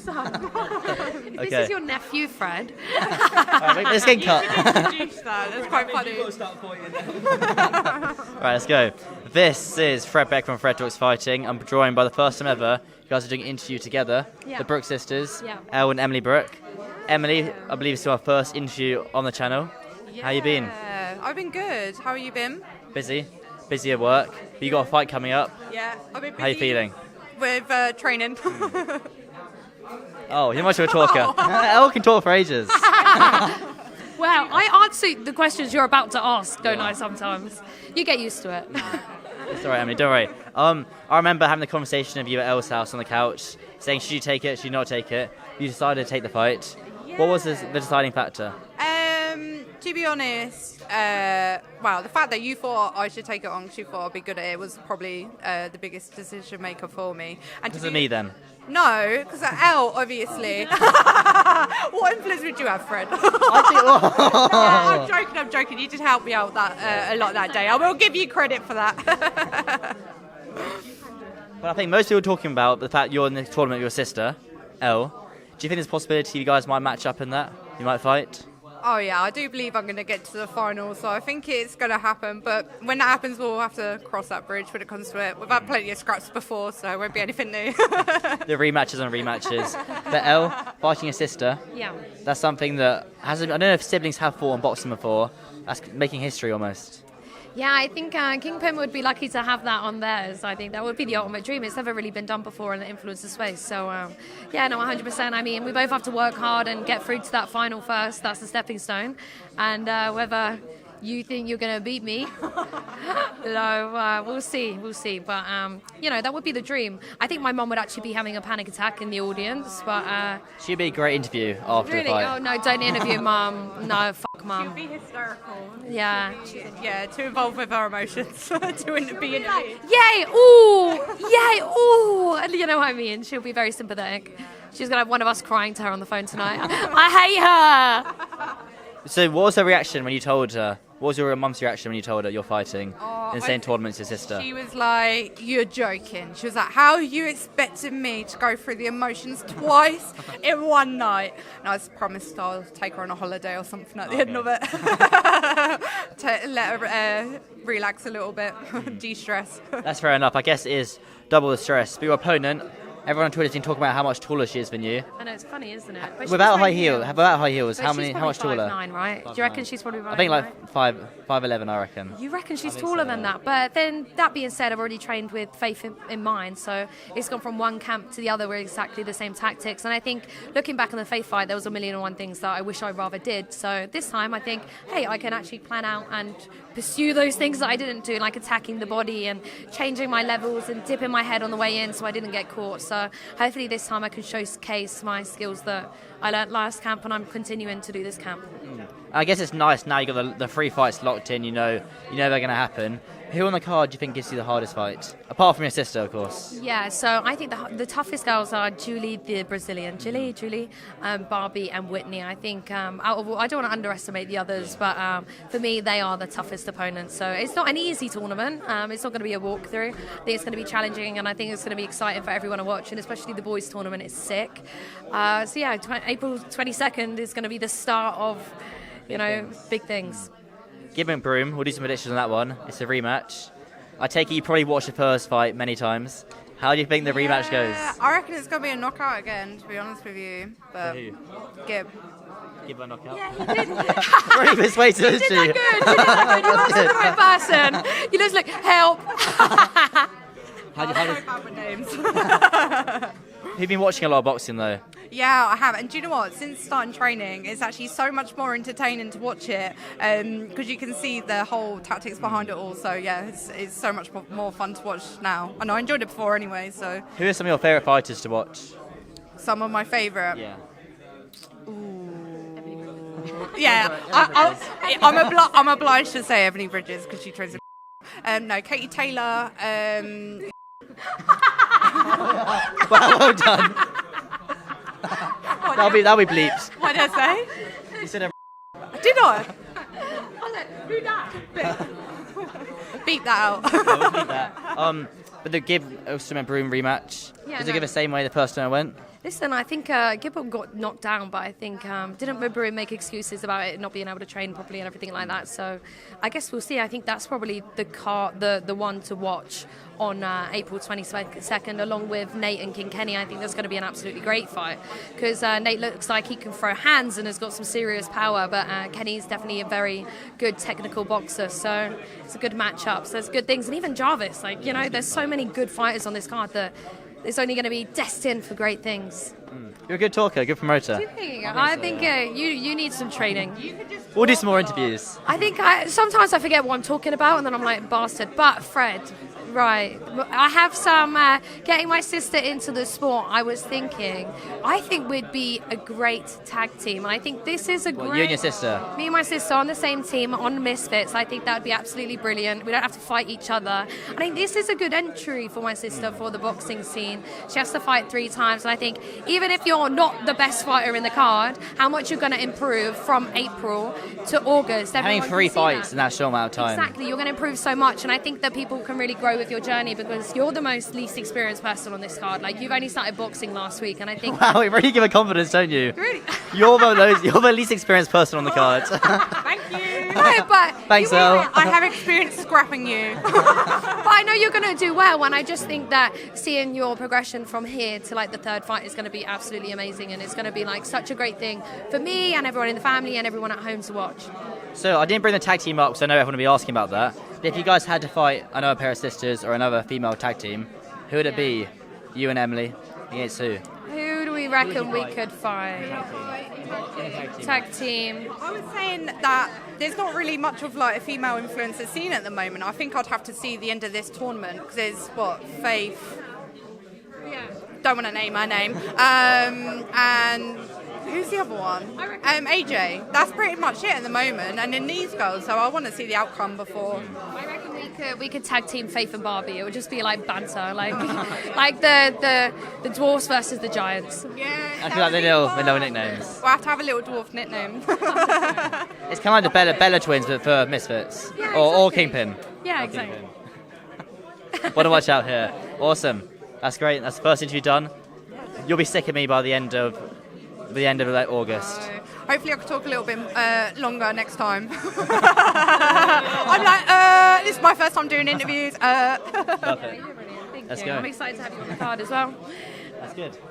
son. Okay. This is your nephew, Fred. Right, let's get cut. Introduce that. That's quite funny. Right, let's go. This is Fred Beck from Fred Talks Fighting. I'm joined by the first time ever. You guys are doing an interview together. Yeah. The Brooke sisters, Yeah. Elle and Emily Brooke. Emily, I believe it's our first interview on the channel. How you been? I've been good. How have you been? Busy? Busy at work? But you got a fight coming up. Yeah, I've been busy. How you feeling? With training. Oh, you're much of a talker. Elle can talk for ages. Well, I answer the questions you're about to ask, don't I, sometimes? You get used to it. It's alright, Emily, don't worry. I remember having the conversation of you at Elle's house on the couch, saying should you take it, should you not take it. You decided to take the fight. What was the deciding factor? To be honest, the fact that you thought I should take it on because you thought I'd be good at it was probably the biggest decision maker for me. And Because of me then. No, because Elle, obviously. What influence would you have, Fred? I'm joking. You did help me out a lot that day. I will give you credit for that. But I think most people are talking about the fact you're in the tournament with your sister, Elle. Do you think there's a possibility you guys might match up in that? You might fight? Oh yeah, I do believe I'm going to get to the final, so I think it's going to happen. But when that happens, we'll have to cross that bridge when it comes to it. We've had plenty of scraps before, so it won't be anything new. The rematches and rematches. But Elle, fighting your sister, Yeah. that's something that hasn't. I don't know if siblings have fought on boxing before. That's making history almost. Yeah, I think Kingpin would be lucky to have that on theirs. I think that would be the ultimate dream. It's never really been done before in the influencer space. So, 100%. I mean, we both have to work hard and get through to that final first. That's the stepping stone. And whether you think you're going to beat me, we'll see. We'll see. But, that would be the dream. I think my mum would actually be having a panic attack in the audience. But She'd be a great interview after really, the fight. oh, no, don't interview mum. No, fuck mum. She'll be hysterical. Yeah. Yeah, too involved with her emotions to be in it. Yay! Ooh! Yay! Ooh! And you know what I mean? She'll be very sympathetic. She's going to have one of us crying to her on the phone tonight. I hate her! So what was her reaction when you told her? What was your mum's reaction when you told her you're fighting in the same tournament as your sister? She was like, "You're joking." She was like, "How are you expecting me to go through the emotions twice in one night?" And I was promised I'll take her on a holiday or something at the end of it. To let her relax a little bit, de-stress. That's fair enough. I guess it is double the stress. But your opponent, everyone on Twitter's been talking about how much taller she is than you. I know, it's funny, isn't it? But Without she's high right heels, here. without high heels, But how she's much probably taller? 5'9", right? Do you reckon she's probably right? I think like 5'11", I reckon. You reckon she's taller than that? But then, that being said, I've already trained with faith in mind, so it's gone from one camp to the other with exactly the same tactics. And I think, looking back on the faith fight, there was 1,000,001 things that I wish I rather did. So this time, I think, hey, I can actually plan out and pursue those things that I didn't do, like attacking the body and changing my levels and dipping my head on the way in so I didn't get caught. So hopefully this time I can showcase my skills that I learnt last camp, and I'm continuing to do this camp. I guess it's nice now you got the 3 fights locked in. You know they're going to happen. Who on the card do you think gives you the hardest fight? Apart from your sister, of course. Yeah, so I think the toughest girls are Julie, the Brazilian, Barbie and Whitney. I think I don't want to underestimate the others, but for me, they are the toughest opponents. So it's not an easy tournament. It's not going to be a walkthrough. I think it's going to be challenging, and I think it's going to be exciting for everyone to watch, and especially the boys' tournament is sick. April 22nd is going to be the start of, big things. Gibbon Broom, we'll do some predictions on that one. It's a rematch. I take it you probably watched the first fight many times. How do you think the rematch goes? I reckon it's going to be a knockout again, to be honest with you. But Who? Gib. Give her a knockout. Yeah, he did. Very persuasive, isn't she? You did that good. You answered the right person. You just like, help. I'm so bad with names. You've been watching a lot of boxing, though. Yeah, I have. And do you know what? Since starting training, it's actually so much more entertaining to watch it because you can see the whole tactics behind it all. So, yeah, it's so much more fun to watch now. And I enjoyed it before anyway, so. Who are some of your favourite fighters to watch? Some of my favourite? Yeah. Yeah, I'm obliged to say Ebony Bridges because she trains no, Katie Taylor. Well done. That'll be bleeped. What did I say? You said Did I? Who that? Beep that out. we'll bleep that. But the Gibb Usman Broom rematch. Yeah, Does no. it go the same way the first time I went? Listen, I think Gibbon got knocked down, but I think didn't Miburu make excuses about it not being able to train properly and everything like that. So I guess we'll see. I think that's probably the one to watch on April 22nd, along with Nate and King Kenny. I think that's going to be an absolutely great fight because Nate looks like he can throw hands and has got some serious power, but Kenny's definitely a very good technical boxer. So it's a good matchup. So there's good things, and even Jarvis. Like there's so many good fighters on this card that it's only going to be destined for great things. You're a good talker, good promoter. Do you think? I think you need some training. We'll do some more interviews. I think sometimes I forget what I'm talking about, and then I'm like, bastard. But Fred, right, I have some getting my sister into the sport. I think we'd be a great tag team. I think this is a great. You and your sister? Me and my sister on the same team on Misfits. I think that would be absolutely brilliant. We don't have to fight each other. I think this is a good entry for my sister for the boxing scene. She has to fight 3 times, and I think even if you're not the best fighter in the card, how much you're going to improve from April to August. Having Everyone 3 can see fights that. in that short amount of time. Exactly, you're going to improve so much, and I think that people can really grow with your journey because you're the most least experienced person on this card. Like, you've only started boxing last week, and I think Wow, you really give her confidence, don't you? really. You're the least experienced person on the card. Thank you. No, but Thanks, you Elle. will. I have experience scrapping you. But I know you're going to do well, and I just think that seeing your progression from here to like the 3rd fight is going to be absolutely amazing, and it's going to be like such a great thing for me and everyone in the family and everyone at home to watch. So I didn't bring the tag team up because I know everyone will be asking about that. But if you guys had to fight another pair of sisters or another female tag team, who would it be? You and Emily against who? Who do we reckon we could fight? Tag team. I was saying that there's not really much of like a female influencer scene at the moment. I think I'd have to see the end of this tournament because there's Faith. Yeah. Don't want to name her name. And who's the other one? AJ. That's pretty much it at the moment. And then these girls. So I want to see the outcome before. I reckon we could tag team Faith and Barbie. It would just be like banter, like like the dwarfs versus the giants. Yeah. I feel like they know nicknames. We'll have to have a little dwarf nickname. It's kind of like the Bella twins, but for Misfits. Yeah, or exactly. Kingpin. Yeah, exactly. Want to watch out here. Awesome. That's great. That's the first interview done. You'll be sick of me by the end of like August. Hopefully I can talk a little bit longer next time. I'm like, this is my first time doing interviews. Perfect. Thank Let's you. go. I'm excited to have you on the card as well. That's good.